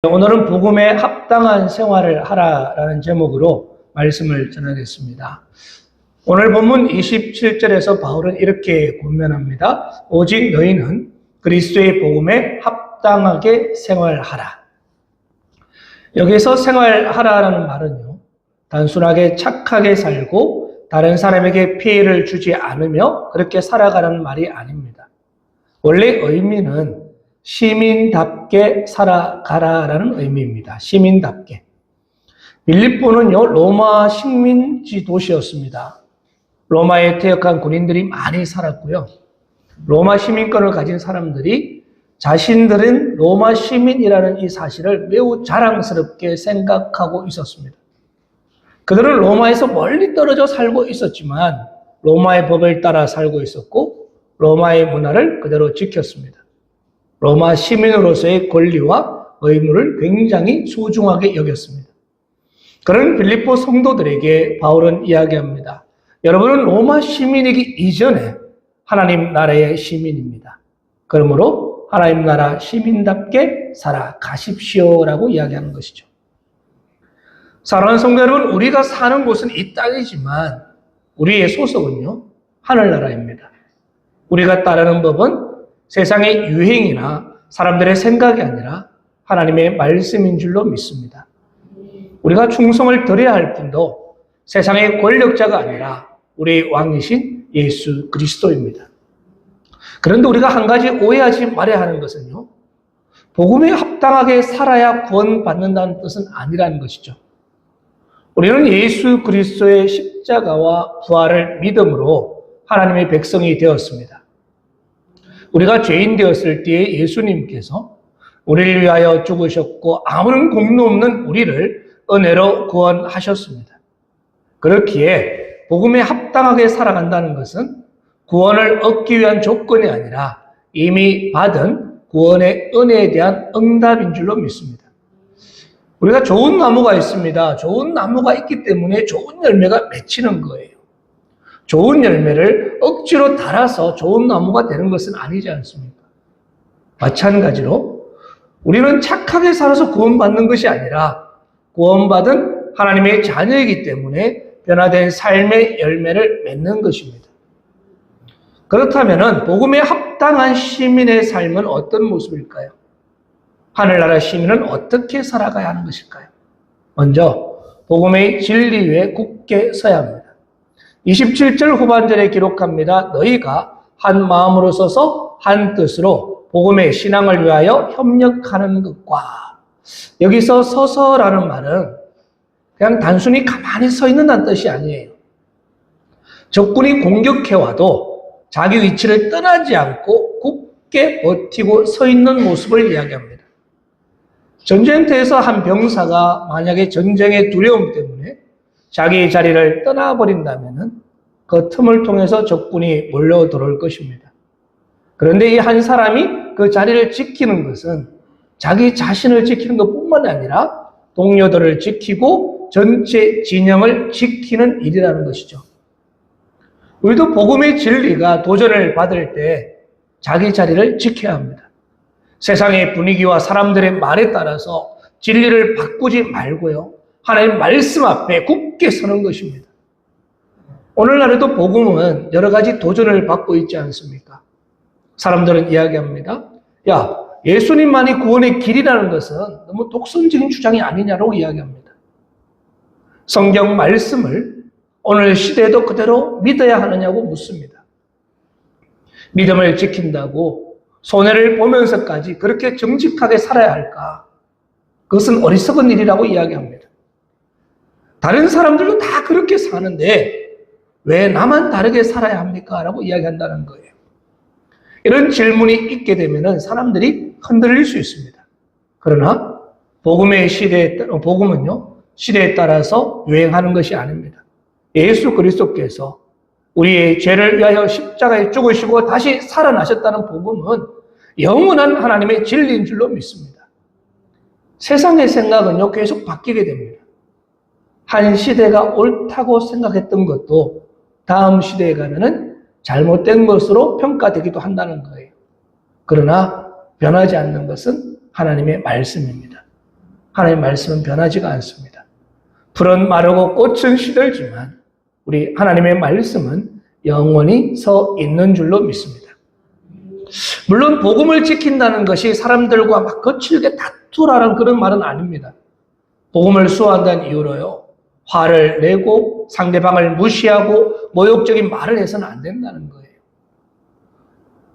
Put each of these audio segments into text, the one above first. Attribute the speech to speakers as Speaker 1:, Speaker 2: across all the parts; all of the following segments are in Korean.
Speaker 1: 오늘은 복음에 합당한 생활을 하라라는 제목으로 말씀을 전하겠습니다. 오늘 본문 27절에서 바울은 이렇게 권면합니다. 오직 너희는 그리스도의 복음에 합당하게 생활하라. 여기서 생활하라라는 말은요, 단순하게 착하게 살고 다른 사람에게 피해를 주지 않으며 그렇게 살아가라는 말이 아닙니다. 원래 의미는 시민답게 살아가라라는 의미입니다. 시민답게. 빌립보는요, 로마 식민지 도시였습니다. 로마에 퇴역한 군인들이 많이 살았고요. 로마 시민권을 가진 사람들이 자신들은 로마 시민이라는 이 사실을 매우 자랑스럽게 생각하고 있었습니다. 그들은 로마에서 멀리 떨어져 살고 있었지만 로마의 법을 따라 살고 있었고 로마의 문화를 그대로 지켰습니다. 로마 시민으로서의 권리와 의무를 굉장히 소중하게 여겼습니다. 그런 빌립보 성도들에게 바울은 이야기합니다. 여러분은 로마 시민이기 이전에 하나님 나라의 시민입니다. 그러므로 하나님 나라 시민답게 살아가십시오라고 이야기하는 것이죠. 사랑하는 성도 여러분, 우리가 사는 곳은 이 땅이지만 우리의 소속은요, 하늘나라입니다. 우리가 따르는 법은 세상의 유행이나 사람들의 생각이 아니라 하나님의 말씀인 줄로 믿습니다. 우리가 충성을 드려야 할 뿐도 세상의 권력자가 아니라 우리 왕이신 예수 그리스도입니다. 그런데 우리가 한 가지 오해하지 말아야 하는 것은요, 복음에 합당하게 살아야 구원받는다는 뜻은 아니라는 것이죠. 우리는 예수 그리스도의 십자가와 부활을 믿음으로 하나님의 백성이 되었습니다. 우리가 죄인 되었을 때에 예수님께서 우리를 위하여 죽으셨고 아무런 공로 없는 우리를 은혜로 구원하셨습니다. 그렇기에 복음에 합당하게 살아간다는 것은 구원을 얻기 위한 조건이 아니라 이미 받은 구원의 은혜에 대한 응답인 줄로 믿습니다. 우리가 좋은 나무가 있습니다. 좋은 나무가 있기 때문에 좋은 열매가 맺히는 거예요. 좋은 열매를 억지로 달아서 좋은 나무가 되는 것은 아니지 않습니까? 마찬가지로 우리는 착하게 살아서 구원받는 것이 아니라 구원받은 하나님의 자녀이기 때문에 변화된 삶의 열매를 맺는 것입니다. 그렇다면 복음에 합당한 시민의 삶은 어떤 모습일까요? 하늘나라 시민은 어떻게 살아가야 하는 것일까요? 먼저 복음의 진리 위에 굳게 서야 합니다. 27절 후반절에 기록합니다. 너희가 한 마음으로 서서 한 뜻으로 복음의 신앙을 위하여 협력하는 것과, 여기서 서서라는 말은 그냥 단순히 가만히 서 있는다는 뜻이 아니에요. 적군이 공격해와도 자기 위치를 떠나지 않고 굳게 버티고 서 있는 모습을 이야기합니다. 전쟁터에서 한 병사가 만약에 전쟁의 두려움 때문에 자기 자리를 떠나버린다면 그 틈을 통해서 적군이 몰려 들어올 것입니다. 그런데 이 한 사람이 그 자리를 지키는 것은 자기 자신을 지키는 것뿐만 아니라 동료들을 지키고 전체 진영을 지키는 일이라는 것이죠. 우리도 복음의 진리가 도전을 받을 때 자기 자리를 지켜야 합니다. 세상의 분위기와 사람들의 말에 따라서 진리를 바꾸지 말고요, 하나님 말씀 앞에 굳게 서는 것입니다. 오늘날에도 복음은 여러 가지 도전을 받고 있지 않습니까? 사람들은 이야기합니다. 야, 예수님만이 구원의 길이라는 것은 너무 독선적인 주장이 아니냐고 이야기합니다. 성경 말씀을 오늘 시대에도 그대로 믿어야 하느냐고 묻습니다. 믿음을 지킨다고 손해를 보면서까지 그렇게 정직하게 살아야 할까? 그것은 어리석은 일이라고 이야기합니다. 다른 사람들도 다 그렇게 사는데 왜 나만 다르게 살아야 합니까? 라고 이야기한다는 거예요. 이런 질문이 있게 되면 사람들이 흔들릴 수 있습니다. 그러나 복음의 복음은요, 시대에 따라서 유행하는 것이 아닙니다. 예수 그리스도께서 우리의 죄를 위하여 십자가에 죽으시고 다시 살아나셨다는 복음은 영원한 하나님의 진리인 줄로 믿습니다. 세상의 생각은요, 계속 바뀌게 됩니다. 한 시대가 옳다고 생각했던 것도 다음 시대에 가면은 잘못된 것으로 평가되기도 한다는 거예요. 그러나 변하지 않는 것은 하나님의 말씀입니다. 하나님의 말씀은 변하지가 않습니다. 풀은 마르고 꽃은 시들지만 우리 하나님의 말씀은 영원히 서 있는 줄로 믿습니다. 물론 복음을 지킨다는 것이 사람들과 막 거칠게 다투라는 그런 말은 아닙니다. 복음을 수호한다는 이유로요, 화를 내고 상대방을 무시하고 모욕적인 말을 해서는 안 된다는 거예요.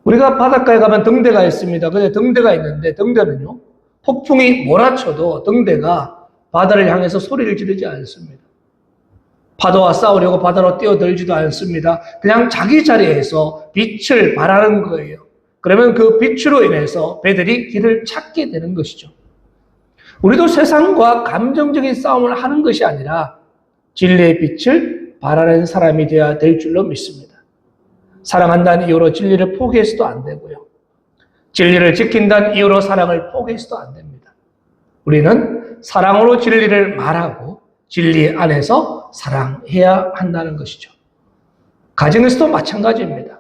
Speaker 1: 우리가 바닷가에 가면 등대가 있습니다. 근데 등대가 있는데 등대는요, 폭풍이 몰아쳐도 등대가 바다를 향해서 소리를 지르지 않습니다. 파도와 싸우려고 바다로 뛰어들지도 않습니다. 그냥 자기 자리에서 빛을 발하는 거예요. 그러면 그 빛으로 인해서 배들이 길을 찾게 되는 것이죠. 우리도 세상과 감정적인 싸움을 하는 것이 아니라 진리의 빛을 발하는 사람이 되어야 될 줄로 믿습니다. 사랑한다는 이유로 진리를 포기해서도 안 되고요, 진리를 지킨다는 이유로 사랑을 포기해서도 안 됩니다. 우리는 사랑으로 진리를 말하고 진리 안에서 사랑해야 한다는 것이죠. 가정에서도 마찬가지입니다.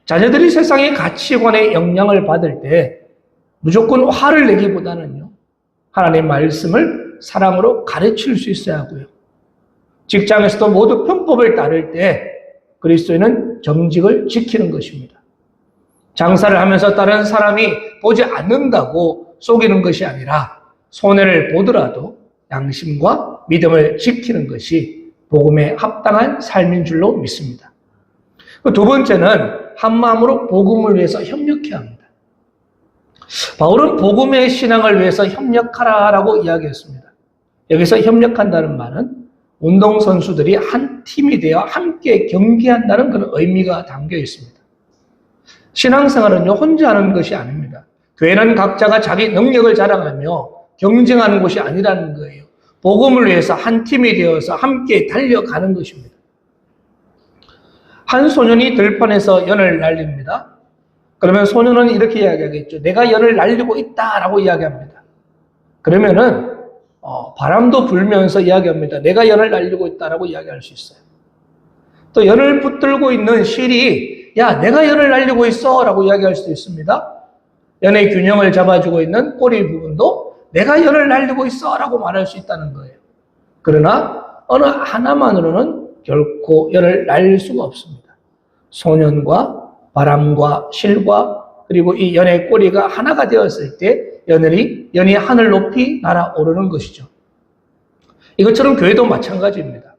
Speaker 1: 자녀들이 세상의 가치관에 영향을 받을 때 무조건 화를 내기보다는요, 하나님의 말씀을 사랑으로 가르칠 수 있어야 하고요, 직장에서도 모두 편법을 따를 때 그리스도인은 정직을 지키는 것입니다. 장사를 하면서 다른 사람이 보지 않는다고 속이는 것이 아니라 손해를 보더라도 양심과 믿음을 지키는 것이 복음에 합당한 삶인 줄로 믿습니다. 두 번째는 한 마음으로 복음을 위해서 협력해야 합니다. 바울은 복음의 신앙을 위해서 협력하라라고 이야기했습니다. 여기서 협력한다는 말은 운동선수들이 한 팀이 되어 함께 경기한다는 그런 의미가 담겨 있습니다. 신앙생활은요, 혼자 하는 것이 아닙니다. 교회는 각자가 자기 능력을 자랑하며 경쟁하는 곳이 아니라는 거예요. 복음을 위해서 한 팀이 되어서 함께 달려가는 것입니다. 한 소년이 들판에서 연을 날립니다. 그러면 소년은 이렇게 이야기하겠죠. 내가 연을 날리고 있다라고 이야기합니다. 그러면은 바람도 불면서 이야기합니다. 내가 연을 날리고 있다라고 이야기할 수 있어요. 또 연을 붙들고 있는 실이 야, 내가 연을 날리고 있어 라고 이야기할 수도 있습니다. 연의 균형을 잡아주고 있는 꼬리 부분도 내가 연을 날리고 있어 라고 말할 수 있다는 거예요. 그러나 어느 하나만으로는 결코 연을 날릴 수가 없습니다. 소년과 바람과 실과 그리고 이 연의 꼬리가 하나가 되었을 때 연이 하늘 높이 날아오르는 것이죠. 이것처럼 교회도 마찬가지입니다.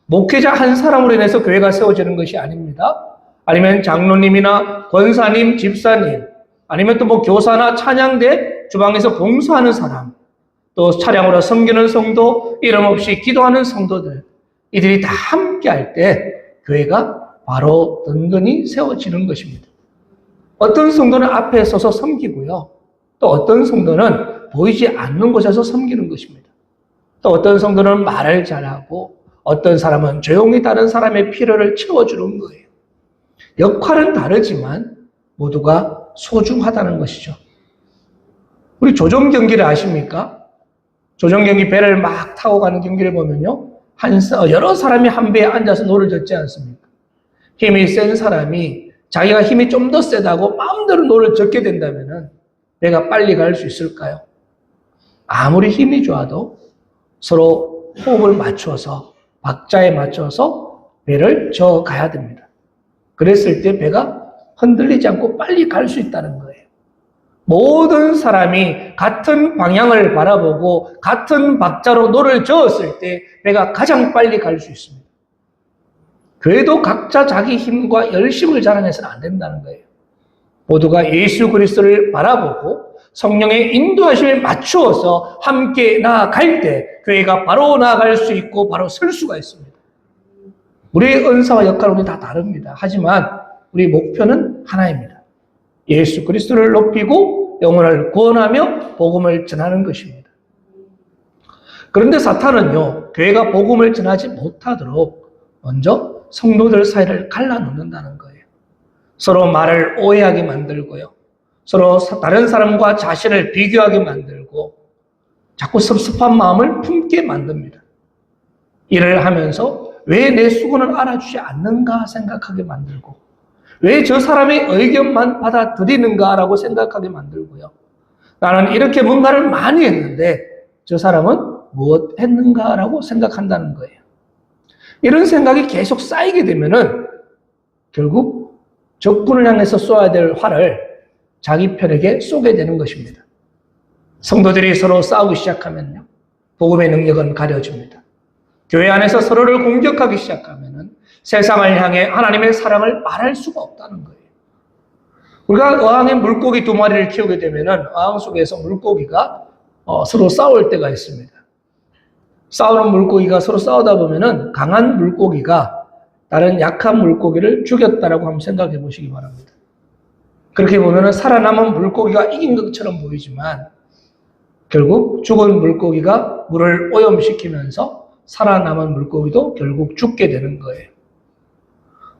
Speaker 1: 목회자 한 사람으로 인해서 교회가 세워지는 것이 아닙니다. 아니면 장로님이나 권사님, 집사님, 아니면 또 교사나 찬양대 주방에서 봉사하는 사람, 또 차량으로 섬기는 성도, 이름 없이 기도하는 성도들, 이들이 다 함께 할 때 교회가 바로 든든히 세워지는 것입니다. 어떤 성도는 앞에 서서 섬기고요, 또 어떤 성도는 보이지 않는 곳에서 섬기는 것입니다. 또 어떤 성도는 말을 잘하고 어떤 사람은 조용히 다른 사람의 필요를 채워주는 거예요. 역할은 다르지만 모두가 소중하다는 것이죠. 우리 조정 경기를 아십니까? 조정 경기 배를 막 타고 가는 경기를 보면요, 여러 사람이 한 배에 앉아서 노를 젓지 않습니까? 힘이 센 사람이 자기가 힘이 좀 더 세다고 마음대로 노를 젓게 된다면 배가 빨리 갈 수 있을까요? 아무리 힘이 좋아도 서로 호흡을 맞춰서 박자에 맞춰서 배를 저어 가야 됩니다. 그랬을 때 배가 흔들리지 않고 빨리 갈 수 있다는 거예요. 모든 사람이 같은 방향을 바라보고 같은 박자로 노를 저었을 때 배가 가장 빨리 갈 수 있습니다. 교회도 각자 자기 힘과 열심을 자랑해서는 안 된다는 거예요. 모두가 예수 그리스도를 바라보고 성령의 인도하심에 맞추어서 함께 나아갈 때 교회가 바로 나아갈 수 있고 바로 설 수가 있습니다. 우리의 은사와 역할은 다 다릅니다. 하지만 우리 목표는 하나입니다. 예수 그리스도를 높이고 영혼을 구원하며 복음을 전하는 것입니다. 그런데 사탄은요, 교회가 복음을 전하지 못하도록 먼저 성도들 사이를 갈라놓는다는 거예요. 서로 말을 오해하게 만들고요, 서로 다른 사람과 자신을 비교하게 만들고 자꾸 섭섭한 마음을 품게 만듭니다. 일을 하면서 왜 내 수고는 알아주지 않는가 생각하게 만들고, 왜 저 사람의 의견만 받아들이는가라고 생각하게 만들고요, 나는 이렇게 뭔가를 많이 했는데 저 사람은 무엇 했는가라고 생각한다는 거예요. 이런 생각이 계속 쌓이게 되면은 결국 적군을 향해서 쏘아야 될 활을 자기 편에게 쏘게 되는 것입니다. 성도들이 서로 싸우기 시작하면요, 복음의 능력은 가려집니다. 교회 안에서 서로를 공격하기 시작하면은 세상을 향해 하나님의 사랑을 말할 수가 없다는 거예요. 우리가 어항에 물고기 2마리를 키우게 되면은 어항 속에서 물고기가 서로 싸울 때가 있습니다. 싸우는 물고기가 서로 싸우다 보면은 강한 물고기가 다른 약한 물고기를 죽였다라고 한번 생각해 보시기 바랍니다. 그렇게 보면은 살아남은 물고기가 이긴 것처럼 보이지만 결국 죽은 물고기가 물을 오염시키면서 살아남은 물고기도 결국 죽게 되는 거예요.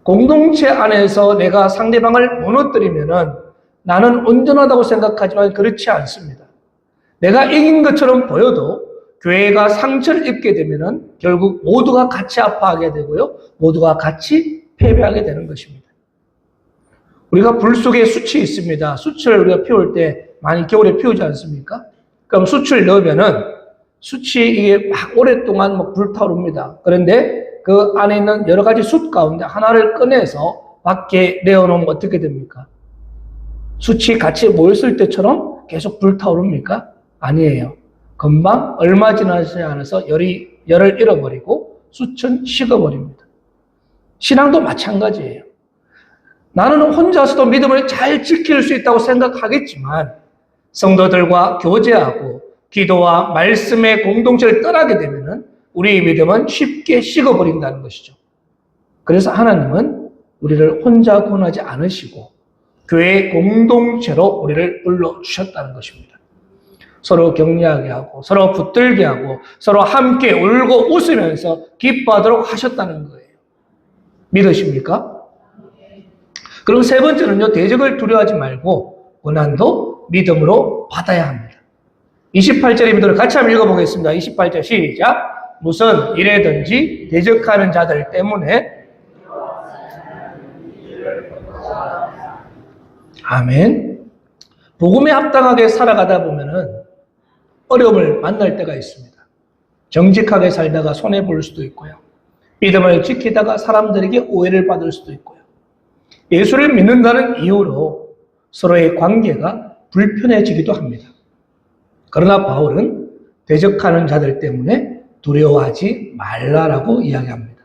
Speaker 1: 공동체 안에서 내가 상대방을 무너뜨리면은 나는 온전하다고 생각하지만 그렇지 않습니다. 내가 이긴 것처럼 보여도 교회가 상처를 입게 되면은 결국 모두가 같이 아파하게 되고요, 모두가 같이 패배하게 되는 것입니다. 우리가 불 속에 숯이 있습니다. 숯을 우리가 피울 때 많이 겨울에 피우지 않습니까? 그럼 숯을 넣으면은 숯이 이게 막 오랫동안 막 불타오릅니다. 그런데 그 안에 있는 여러 가지 숯 가운데 하나를 꺼내서 밖에 내어놓으면 어떻게 됩니까? 숯이 같이 모였을 때처럼 계속 불타오릅니까? 아니에요. 금방 얼마 지나지 않아서 열을 잃어버리고 숯은 식어버립니다. 신앙도 마찬가지예요. 나는 혼자서도 믿음을 잘 지킬 수 있다고 생각하겠지만 성도들과 교제하고 기도와 말씀의 공동체를 떠나게 되면 우리의 믿음은 쉽게 식어버린다는 것이죠. 그래서 하나님은 우리를 혼자 구원하지 않으시고 교회의 공동체로 우리를 불러주셨다는 것입니다. 서로 격려하게 하고 서로 붙들게 하고 서로 함께 울고 웃으면서 기뻐하도록 하셨다는 거예요. 믿으십니까? 그럼 세 번째는요, 대적을 두려워하지 말고 고난도 믿음으로 받아야 합니다. 28절의 같이 한번 읽어보겠습니다. 28절 시작. 무슨 일에든지 대적하는 자들 때문에 아멘. 복음에 합당하게 살아가다 보면은 어려움을 만날 때가 있습니다. 정직하게 살다가 손해볼 수도 있고요. 믿음을 지키다가 사람들에게 오해를 받을 수도 있고요. 예수를 믿는다는 이유로 서로의 관계가 불편해지기도 합니다. 그러나 바울은 대적하는 자들 때문에 두려워하지 말라라고 이야기합니다.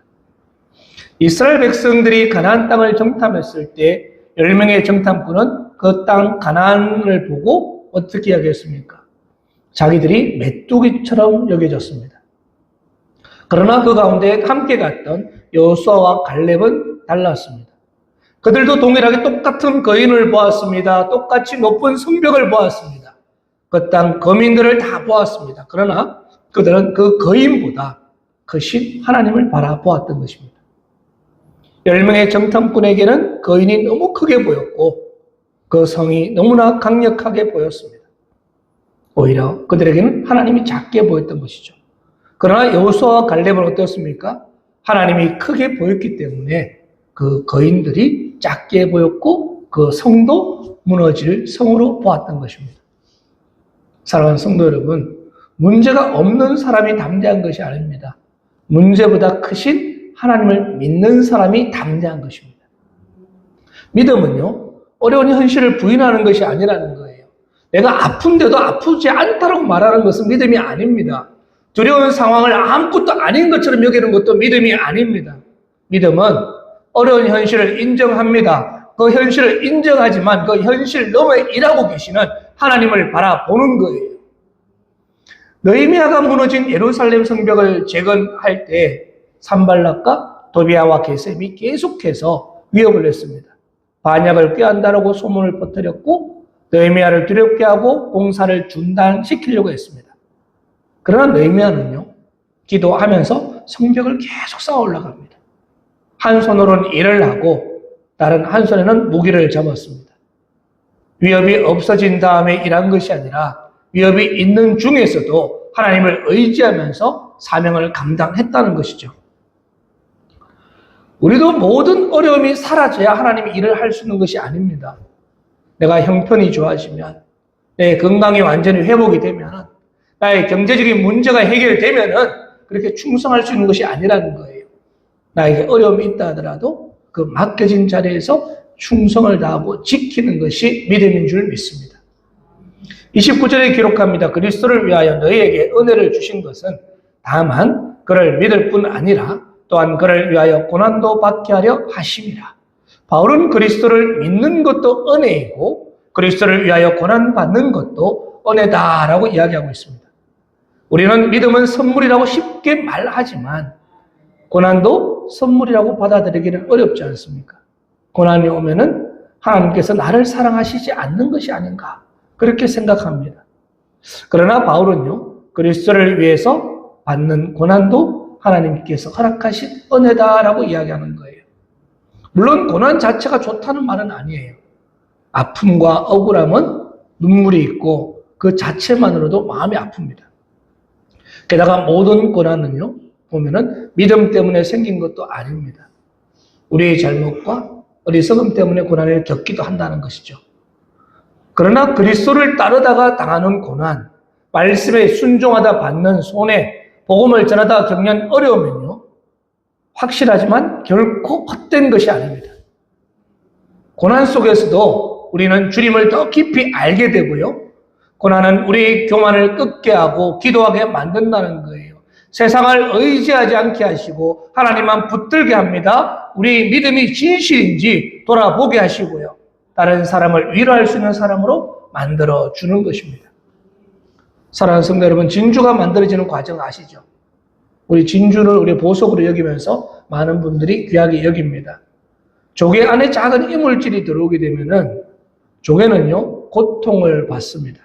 Speaker 1: 이스라엘 백성들이 가나안 땅을 정탐했을 때 10명의 정탐꾼은 그 땅 가나안을 보고 어떻게 이야기했습니까? 자기들이 메뚜기처럼 여겨졌습니다. 그러나 그 가운데 함께 갔던 여호수아와 갈렙은 달랐습니다. 그들도 동일하게 똑같은 거인을 보았습니다. 똑같이 높은 성벽을 보았습니다. 그 땅 거민들을 다 보았습니다. 그러나 그들은 그 거인보다 크신 하나님을 바라보았던 것입니다. 10명의 정탐꾼에게는 거인이 너무 크게 보였고 그 성이 너무나 강력하게 보였습니다. 오히려 그들에게는 하나님이 작게 보였던 것이죠. 그러나 여호수아와 갈렙은 어떻습니까? 하나님이 크게 보였기 때문에 그 거인들이 작게 보였고 그 성도 무너질 성으로 보았던 것입니다. 사랑하는 성도 여러분, 문제가 없는 사람이 담대한 것이 아닙니다. 문제보다 크신 하나님을 믿는 사람이 담대한 것입니다. 믿음은요, 어려운 현실을 부인하는 것이 아니라는 거예요. 내가 아픈데도 아프지 않다라고 말하는 것은 믿음이 아닙니다. 두려운 상황을 아무것도 아닌 것처럼 여기는 것도 믿음이 아닙니다. 믿음은 어려운 현실을 인정합니다. 그 현실을 인정하지만 그 현실 너머에 일하고 계시는 하나님을 바라보는 거예요. 느헤미야가 무너진 예루살렘 성벽을 재건할 때 산발락과 도비아와 게셈이 계속해서 위협을 했습니다. 반역을 꾀한다라고 소문을 퍼뜨렸고 느헤미야를 두렵게 하고 공사를 중단시키려고 했습니다. 그러나 느헤미야는요, 기도하면서 성벽을 계속 쌓아 올라갑니다. 한 손으로는 일을 하고 다른 한 손에는 무기를 잡았습니다. 위협이 없어진 다음에 일한 것이 아니라 위협이 있는 중에서도 하나님을 의지하면서 사명을 감당했다는 것이죠. 우리도 모든 어려움이 사라져야 하나님이 일을 할 수 있는 것이 아닙니다. 내가 형편이 좋아지면, 내 건강이 완전히 회복이 되면, 나의 경제적인 문제가 해결되면은 그렇게 충성할 수 있는 것이 아니라는 거예요. 나에게 어려움이 있다 하더라도 그 맡겨진 자리에서 충성을 다하고 지키는 것이 믿음인 줄 믿습니다. 29절에 기록합니다. 그리스도를 위하여 너희에게 은혜를 주신 것은 다만 그를 믿을 뿐 아니라 또한 그를 위하여 고난도 받게 하려 하심이라. 바울은 그리스도를 믿는 것도 은혜이고 그리스도를 위하여 고난받는 것도 은혜다라고 이야기하고 있습니다. 우리는 믿음은 선물이라고 쉽게 말하지만 고난도 선물이라고 받아들이기는 어렵지 않습니까? 고난이 오면은 하나님께서 나를 사랑하시지 않는 것이 아닌가 그렇게 생각합니다. 그러나 바울은요, 그리스도를 위해서 받는 고난도 하나님께서 허락하신 은혜다라고 이야기하는 거예요. 물론 고난 자체가 좋다는 말은 아니에요. 아픔과 억울함은 눈물이 있고 그 자체만으로도 마음이 아픕니다. 게다가 모든 고난은요, 보면은 믿음 때문에 생긴 것도 아닙니다. 우리의 잘못과 어리석음 때문에 고난을 겪기도 한다는 것이죠. 그러나 그리스도를 따르다가 당하는 고난, 말씀에 순종하다 받는 손해, 복음을 전하다 겪는 어려움은요, 확실하지만 결코 헛된 것이 아닙니다. 고난 속에서도 우리는 주님을 더 깊이 알게 되고요. 고난은 우리의 교만을 끄게 하고 기도하게 만든다는 거예요. 세상을 의지하지 않게 하시고 하나님만 붙들게 합니다. 우리 믿음이 진실인지 돌아보게 하시고요. 다른 사람을 위로할 수 있는 사람으로 만들어주는 것입니다. 사랑하는 성도 여러분, 진주가 만들어지는 과정 아시죠? 우리 진주를 우리 보석으로 여기면서 많은 분들이 귀하게 여깁니다. 조개 안에 작은 이물질이 들어오게 되면은 조개는요, 고통을 받습니다.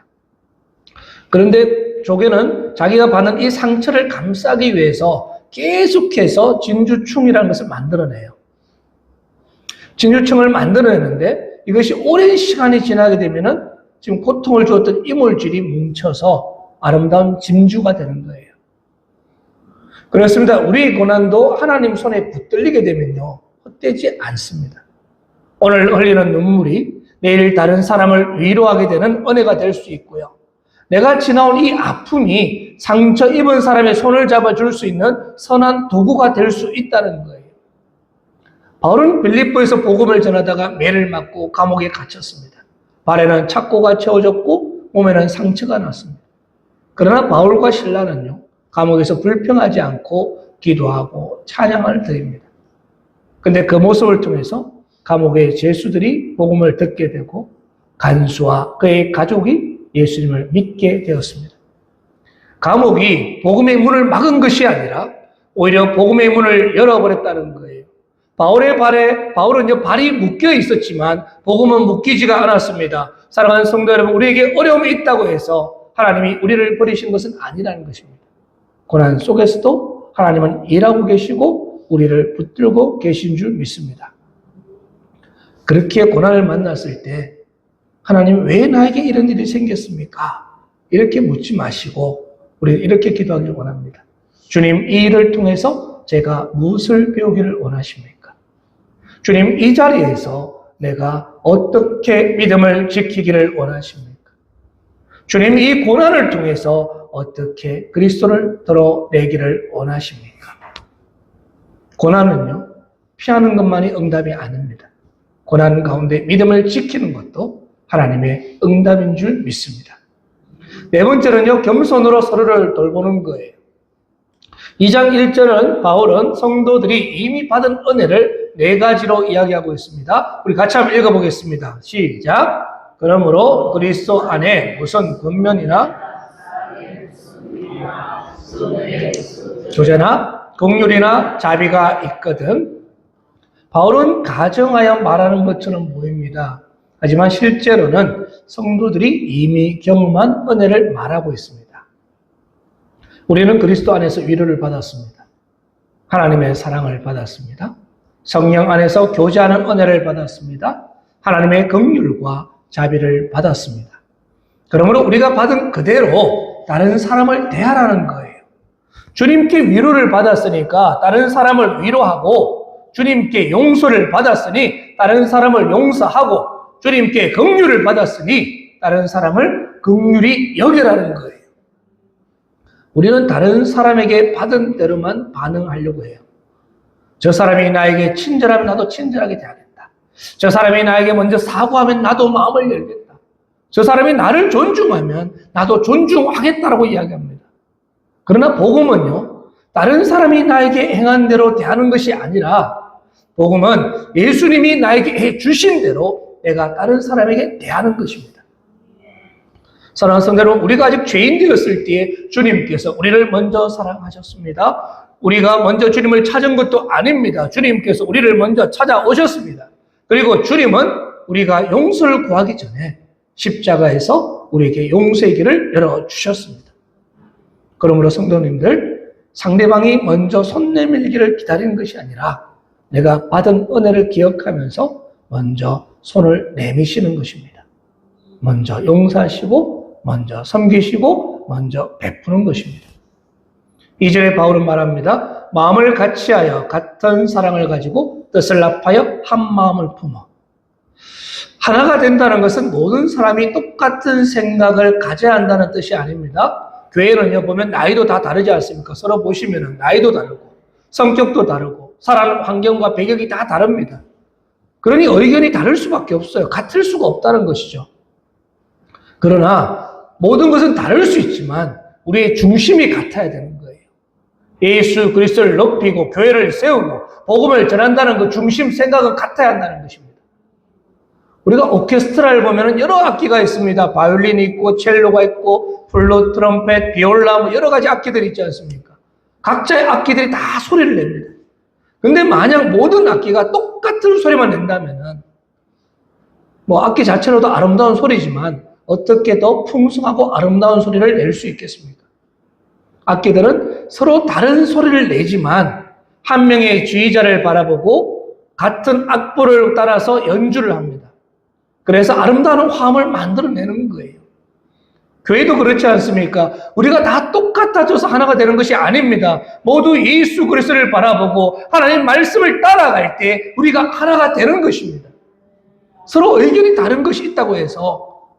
Speaker 1: 그런데 조개는 자기가 받는 이 상처를 감싸기 위해서 계속해서 진주충이라는 것을 만들어내요. 진주충을 만들어내는데 이것이 오랜 시간이 지나게 되면은 지금 고통을 주었던 이물질이 뭉쳐서 아름다운 진주가 되는 거예요. 그렇습니다. 우리의 고난도 하나님 손에 붙들리게 되면요, 헛되지 않습니다. 오늘 흘리는 눈물이 내일 다른 사람을 위로하게 되는 은혜가 될 수 있고요. 내가 지나온 이 아픔이 상처 입은 사람의 손을 잡아줄 수 있는 선한 도구가 될 수 있다는 거예요. 바울은 빌립보에서 복음을 전하다가 매를 맞고 감옥에 갇혔습니다. 발에는 착고가 채워졌고 몸에는 상처가 났습니다. 그러나 바울과 실라는요, 감옥에서 불평하지 않고 기도하고 찬양을 드립니다. 근데 그 모습을 통해서 감옥의 죄수들이 복음을 듣게 되고 간수와 그의 가족이 예수님을 믿게 되었습니다. 감옥이 복음의 문을 막은 것이 아니라 오히려 복음의 문을 열어버렸다는 거예요. 바울은요, 발이 묶여 있었지만 복음은 묶이지가 않았습니다. 사랑하는 성도 여러분, 우리에게 어려움이 있다고 해서 하나님이 우리를 버리신 것은 아니라는 것입니다. 고난 속에서도 하나님은 일하고 계시고 우리를 붙들고 계신 줄 믿습니다. 그렇게 고난을 만났을 때 하나님 왜 나에게 이런 일이 생겼습니까? 이렇게 묻지 마시고 우리는 이렇게 기도하기를 원합니다. 주님, 이 일을 통해서 제가 무엇을 배우기를 원하십니까? 주님, 이 자리에서 내가 어떻게 믿음을 지키기를 원하십니까? 주님, 이 고난을 통해서 어떻게 그리스도를 드러내기를 원하십니까? 고난은요, 피하는 것만이 응답이 아닙니다. 고난 가운데 믿음을 지키는 것도 하나님의 응답인 줄 믿습니다. 네 번째는요, 겸손으로 서로를 돌보는 거예요. 2장 1절은 바울은 성도들이 이미 받은 은혜를 네 가지로 이야기하고 있습니다. 우리 같이 한번 읽어보겠습니다. 시작. 그러므로 그리스도 안에 무슨 권면이나 교제나 긍휼이나 자비가 있거든. 바울은 가정하여 말하는 것처럼 보입니다. 하지만 실제로는 성도들이 이미 경험한 은혜를 말하고 있습니다. 우리는 그리스도 안에서 위로를 받았습니다. 하나님의 사랑을 받았습니다. 성령 안에서 교제하는 은혜를 받았습니다. 하나님의 긍휼과 자비를 받았습니다. 그러므로 우리가 받은 그대로 다른 사람을 대하라는 거예요. 주님께 위로를 받았으니까 다른 사람을 위로하고, 주님께 용서를 받았으니 다른 사람을 용서하고, 주님께 긍휼을 받았으니 다른 사람을 긍휼히 여기라는 거예요. 우리는 다른 사람에게 받은 대로만 반응하려고 해요. 저 사람이 나에게 친절하면 나도 친절하게 대하겠다. 저 사람이 나에게 먼저 사과하면 나도 마음을 열겠다. 저 사람이 나를 존중하면 나도 존중하겠다라고 이야기합니다. 그러나 복음은요, 다른 사람이 나에게 행한 대로 대하는 것이 아니라 복음은 예수님이 나에게 해주신 대로 내가 다른 사람에게 대하는 것입니다. 사랑하는 성도 여러분, 우리가 아직 죄인 되었을 때에 주님께서 우리를 먼저 사랑하셨습니다. 우리가 먼저 주님을 찾은 것도 아닙니다. 주님께서 우리를 먼저 찾아오셨습니다. 그리고 주님은 우리가 용서를 구하기 전에 십자가에서 우리에게 용서의 길을 열어주셨습니다. 그러므로 성도님들, 상대방이 먼저 손 내밀기를 기다리는 것이 아니라 내가 받은 은혜를 기억하면서 먼저 손을 내미시는 것입니다. 먼저 용서하시고, 먼저 섬기시고, 먼저 베푸는 것입니다. 2절에 바울은 말합니다. 마음을 같이하여 같은 사랑을 가지고 뜻을 합하여 한 마음을 품어. 하나가 된다는 것은 모든 사람이 똑같은 생각을 가져야 한다는 뜻이 아닙니다. 교회는요, 보면 나이도 다 다르지 않습니까? 서로 보시면 나이도 다르고 성격도 다르고 살아가는 환경과 배경이 다 다릅니다. 그러니 의견이 다를 수밖에 없어요. 같을 수가 없다는 것이죠. 그러나 모든 것은 다를 수 있지만 우리의 중심이 같아야 되는 거예요. 예수 그리스도를 높이고 교회를 세우고 복음을 전한다는 그 중심 생각은 같아야 한다는 것입니다. 우리가 오케스트라를 보면 여러 악기가 있습니다. 바이올린이 있고 첼로가 있고 플룻, 트럼펫, 비올라 뭐 여러 가지 악기들이 있지 않습니까? 각자의 악기들이 다 소리를 냅니다. 근데 만약 모든 악기가 똑같은 소리만 낸다면은 뭐 악기 자체로도 아름다운 소리지만 어떻게 더 풍성하고 아름다운 소리를 낼 수 있겠습니까? 악기들은 서로 다른 소리를 내지만 한 명의 지휘자를 바라보고 같은 악보를 따라서 연주를 합니다. 그래서 아름다운 화음을 만들어내는 거예요. 교회도 그렇지 않습니까? 우리가 다 똑같아져서 하나가 되는 것이 아닙니다. 모두 예수 그리스도를 바라보고 하나님 말씀을 따라갈 때 우리가 하나가 되는 것입니다. 서로 의견이 다른 것이 있다고 해서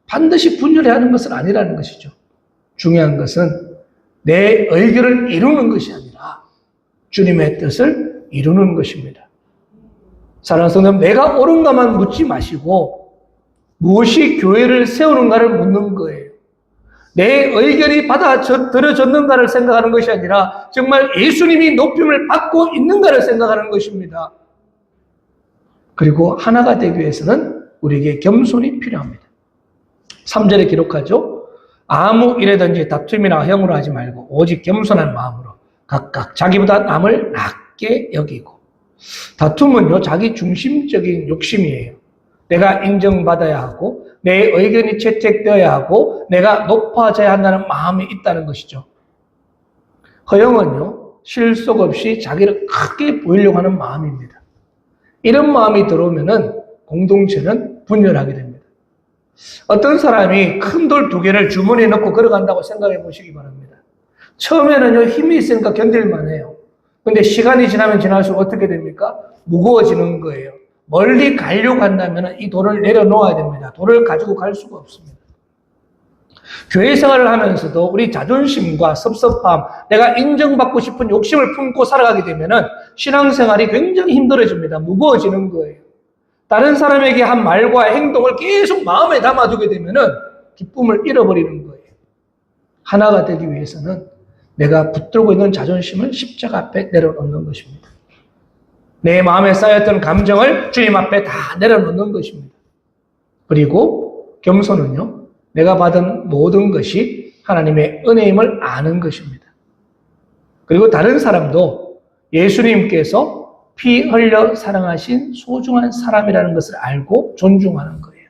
Speaker 1: 반드시 분열해야 하는 것은 아니라는 것이죠. 중요한 것은 내 의견을 이루는 것이 아니라 주님의 뜻을 이루는 것입니다. 사랑하는 성도님, 내가 옳은가만 묻지 마시고 무엇이 교회를 세우는가를 묻는 거예요. 내 의견이 받아들여졌는가를 생각하는 것이 아니라 정말 예수님이 높임을 받고 있는가를 생각하는 것입니다. 그리고 하나가 되기 위해서는 우리에게 겸손이 필요합니다. 3절에 기록하죠. 아무 일에든지 다툼이나 형으로 하지 말고 오직 겸손한 마음으로 각각 자기보다 남을 낮게 여기고. 다툼은요, 자기 중심적인 욕심이에요. 내가 인정받아야 하고 내 의견이 채택되어야 하고 내가 높아져야 한다는 마음이 있다는 것이죠. 허영은요, 실속 없이 자기를 크게 보이려고 하는 마음입니다. 이런 마음이 들어오면은 공동체는 분열하게 됩니다. 어떤 사람이 큰 돌 2개를 주머니에 넣고 걸어간다고 생각해 보시기 바랍니다. 처음에는요, 힘이 있으니까 견딜만 해요. 근데 시간이 지나면 지날수록 어떻게 됩니까? 무거워지는 거예요. 멀리 가려고 한다면 이 돌을 내려놓아야 됩니다. 돌을 가지고 갈 수가 없습니다. 교회 생활을 하면서도 우리 자존심과 섭섭함, 내가 인정받고 싶은 욕심을 품고 살아가게 되면 신앙생활이 굉장히 힘들어집니다. 무거워지는 거예요. 다른 사람에게 한 말과 행동을 계속 마음에 담아두게 되면 기쁨을 잃어버리는 거예요. 하나가 되기 위해서는 내가 붙들고 있는 자존심을 십자가 앞에 내려놓는 것입니다. 내 마음에 쌓였던 감정을 주님 앞에 다 내려놓는 것입니다. 그리고 겸손은요, 내가 받은 모든 것이 하나님의 은혜임을 아는 것입니다. 그리고 다른 사람도 예수님께서 피 흘려 사랑하신 소중한 사람이라는 것을 알고 존중하는 거예요.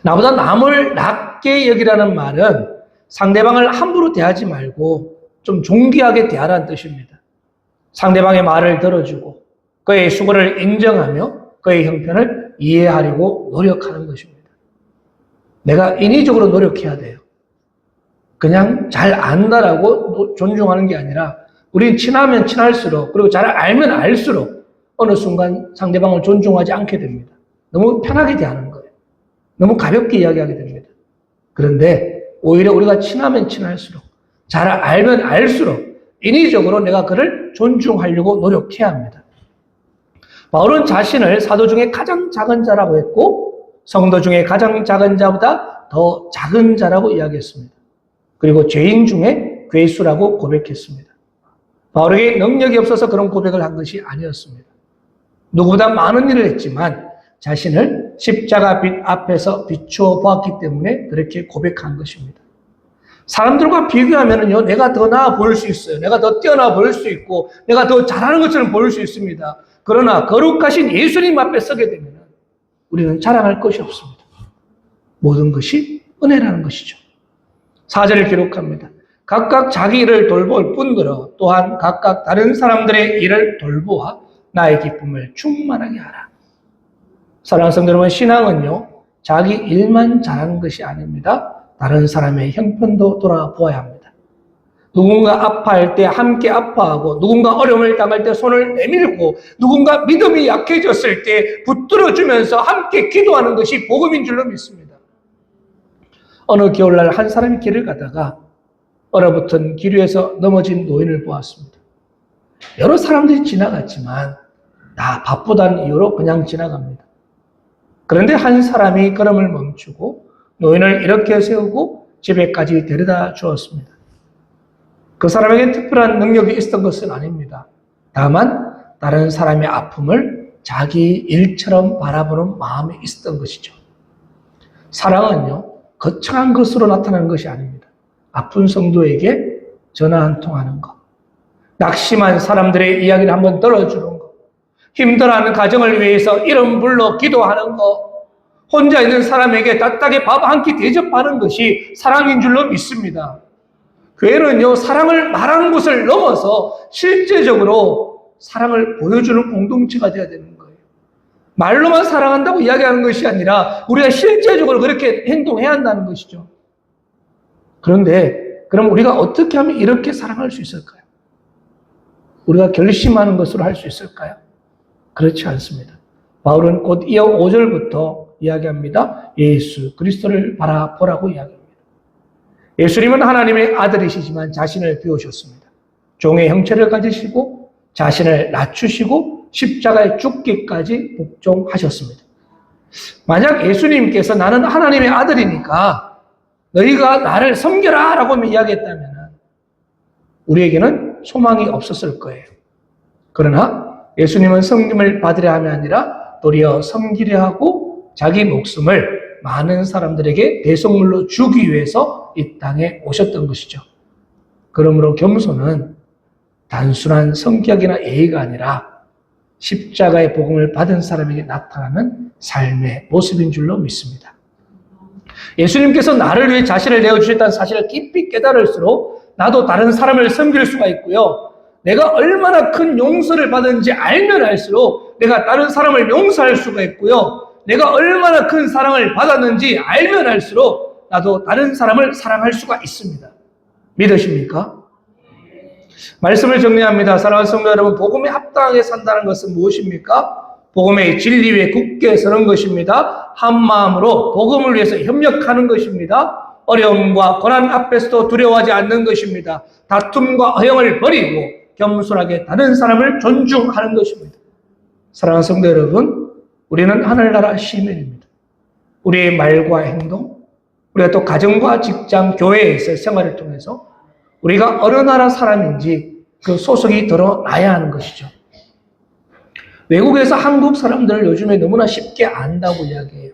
Speaker 1: 나보다 남을 낮게 여기라는 말은 상대방을 함부로 대하지 말고 좀 존귀하게 대하라는 뜻입니다. 상대방의 말을 들어주고 그의 수고를 인정하며 그의 형편을 이해하려고 노력하는 것입니다. 내가 인위적으로 노력해야 돼요. 그냥 잘 안다라고 존중하는 게 아니라 우린 친하면 친할수록 그리고 잘 알면 알수록 어느 순간 상대방을 존중하지 않게 됩니다. 너무 편하게 대하는 거예요. 너무 가볍게 이야기하게 됩니다. 그런데 오히려 우리가 친하면 친할수록 잘 알면 알수록 인위적으로 내가 그를 존중하려고 노력해야 합니다. 바울은 자신을 사도 중에 가장 작은 자라고 했고 성도 중에 가장 작은 자보다 더 작은 자라고 이야기했습니다. 그리고 죄인 중에 괴수라고 고백했습니다. 바울에게 능력이 없어서 그런 고백을 한 것이 아니었습니다. 누구보다 많은 일을 했지만 자신을 십자가 빛 앞에서 비추어 보았기 때문에 그렇게 고백한 것입니다. 사람들과 비교하면요, 내가 더 나아 보일 수 있어요. 내가 더 뛰어나 보일 수 있고, 내가 더 잘하는 것처럼 보일 수 있습니다. 그러나 거룩하신 예수님 앞에 서게 되면 우리는 자랑할 것이 없습니다. 모든 것이 은혜라는 것이죠. 4절을 기록합니다. 각각 자기 일을 돌볼 뿐더러 또한 각각 다른 사람들의 일을 돌보아 나의 기쁨을 충만하게 하라. 사랑하는 성도 여러분, 신앙은요, 자기 일만 잘하는 것이 아닙니다. 다른 사람의 형편도 돌아보아야 합니다. 누군가 아파할 때 함께 아파하고, 누군가 어려움을 당할 때 손을 내밀고, 누군가 믿음이 약해졌을 때 붙들어주면서 함께 기도하는 것이 복음인 줄로 믿습니다. 어느 겨울날 한 사람이 길을 가다가 얼어붙은 길 위에서 넘어진 노인을 보았습니다. 여러 사람들이 지나갔지만 다 바쁘다는 이유로 그냥 지나갑니다. 그런데 한 사람이 걸음을 멈추고 노인을 이렇게 세우고 집에까지 데려다 주었습니다. 그 사람에겐 특별한 능력이 있었던 것은 아닙니다. 다만 다른 사람의 아픔을 자기 일처럼 바라보는 마음이 있었던 것이죠. 사랑은요, 거창한 것으로 나타나는 것이 아닙니다. 아픈 성도에게 전화 한 통 하는 것, 낙심한 사람들의 이야기를 한번 들어주는 것, 힘들어하는 가정을 위해서 이름 불러 기도하는 것, 혼자 있는 사람에게 따뜻하게 밥 한 끼 대접하는 것이 사랑인 줄로 믿습니다. 교회는요, 사랑을 말하는 것을 넘어서 실제적으로 사랑을 보여주는 공동체가 되어야 되는 거예요. 말로만 사랑한다고 이야기하는 것이 아니라 우리가 실제적으로 그렇게 행동해야 한다는 것이죠. 그런데 그럼 우리가 어떻게 하면 이렇게 사랑할 수 있을까요? 우리가 결심하는 것으로 할 수 있을까요? 그렇지 않습니다. 바울은 곧 이어 5절부터 이야기합니다. 예수 그리스도를 바라보라고 이야기합니다. 예수님은 하나님의 아들이시지만 자신을 비우셨습니다. 종의 형체를 가지시고 자신을 낮추시고 십자가에 죽기까지 복종하셨습니다. 만약 예수님께서 나는 하나님의 아들이니까 너희가 나를 섬겨라 라고 이야기했다면 우리에게는 소망이 없었을 거예요. 그러나 예수님은 섬김을 받으려 함이 아니라 도리어 섬기려 하고 자기 목숨을 많은 사람들에게 대속물로 주기 위해서 이 땅에 오셨던 것이죠. 그러므로 겸손은 단순한 성격이나 예의가 아니라 십자가의 복음을 받은 사람에게 나타나는 삶의 모습인 줄로 믿습니다. 예수님께서 나를 위해 자신을 내어주셨다는 사실을 깊이 깨달을수록 나도 다른 사람을 섬길 수가 있고요. 내가 얼마나 큰 용서를 받은지 알면 알수록 내가 다른 사람을 용서할 수가 있고요. 내가 얼마나 큰 사랑을 받았는지 알면 알수록 나도 다른 사람을 사랑할 수가 있습니다. 믿으십니까? 말씀을 정리합니다. 사랑하는 성도 여러분, 복음에 합당하게 산다는 것은 무엇입니까? 복음의 진리 위에 굳게 서는 것입니다. 한 마음으로 복음을 위해서 협력하는 것입니다. 어려움과 고난 앞에서도 두려워하지 않는 것입니다. 다툼과 허영을 버리고 겸손하게 다른 사람을 존중하는 것입니다. 사랑하는 성도 여러분, 우리는 하늘나라 시민입니다. 우리의 말과 행동, 우리가 또 가정과 직장, 교회에서의 생활을 통해서 우리가 어느 나라 사람인지 그 소속이 드러나야 하는 것이죠. 외국에서 한국 사람들을 요즘에 너무나 쉽게 안다고 이야기해요.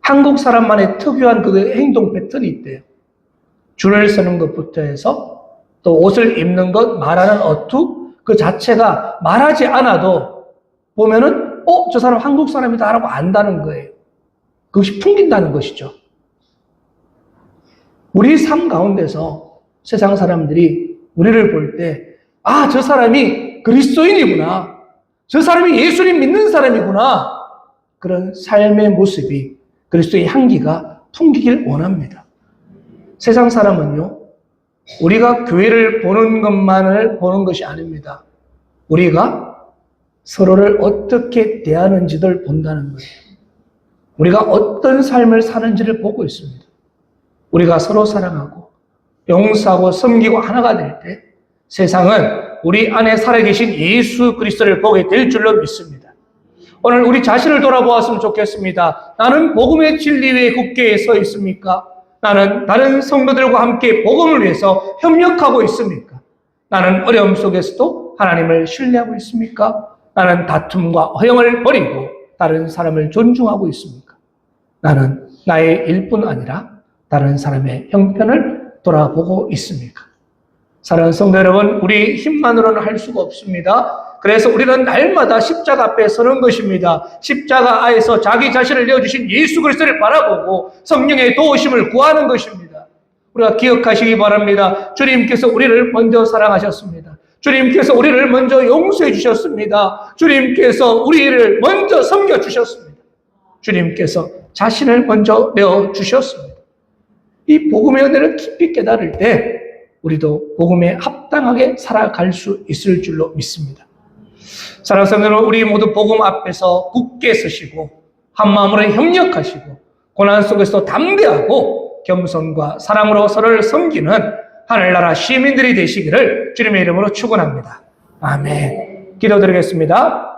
Speaker 1: 한국 사람만의 특유한 그 행동 패턴이 있대요. 줄을 서는 것부터 해서 또 옷을 입는 것, 말하는 어투, 그 자체가 말하지 않아도 보면은 저 사람 한국 사람이다라고 안다는 거예요. 그것이 풍긴다는 것이죠. 우리 삶 가운데서 세상 사람들이 우리를 볼 때, 저 사람이 그리스도인이구나. 저 사람이 예수님 믿는 사람이구나. 그런 삶의 모습이 그리스도의 향기가 풍기길 원합니다. 세상 사람은요, 우리가 교회를 보는 것만을 보는 것이 아닙니다. 우리가 서로를 어떻게 대하는지를 본다는 거예요. 우리가 어떤 삶을 사는지를 보고 있습니다. 우리가 서로 사랑하고 용서하고 섬기고 하나가 될 때 세상은 우리 안에 살아계신 예수 그리스도를 보게 될 줄로 믿습니다. 오늘 우리 자신을 돌아보았으면 좋겠습니다. 나는 복음의 진리 위에 굳게 서 있습니까? 나는 다른 성도들과 함께 복음을 위해서 협력하고 있습니까? 나는 어려움 속에서도 하나님을 신뢰하고 있습니까? 나는 다툼과 허영을 버리고 다른 사람을 존중하고 있습니까? 나는 나의 일뿐 아니라 다른 사람의 형편을 돌아보고 있습니까? 사랑하는 성도 여러분, 우리 힘만으로는 할 수가 없습니다. 그래서 우리는 날마다 십자가 앞에 서는 것입니다. 십자가 아에서 자기 자신을 내어주신 예수 그리스도를 바라보고 성령의 도우심을 구하는 것입니다. 우리가 기억하시기 바랍니다. 주님께서 우리를 먼저 사랑하셨습니다. 주님께서 우리를 먼저 용서해 주셨습니다. 주님께서 우리를 먼저 섬겨주셨습니다. 주님께서 자신을 먼저 내어주셨습니다. 이 복음의 은혜를 깊이 깨달을 때 우리도 복음에 합당하게 살아갈 수 있을 줄로 믿습니다. 사랑하는 성도 여러분, 우리 모두 복음 앞에서 굳게 서시고 한마음으로 협력하시고 고난 속에서도 담대하고 겸손과 사랑으로 서로를 섬기는 하늘나라 시민들이 되시기를 주님의 이름으로 축원합니다. 아멘. 기도드리겠습니다.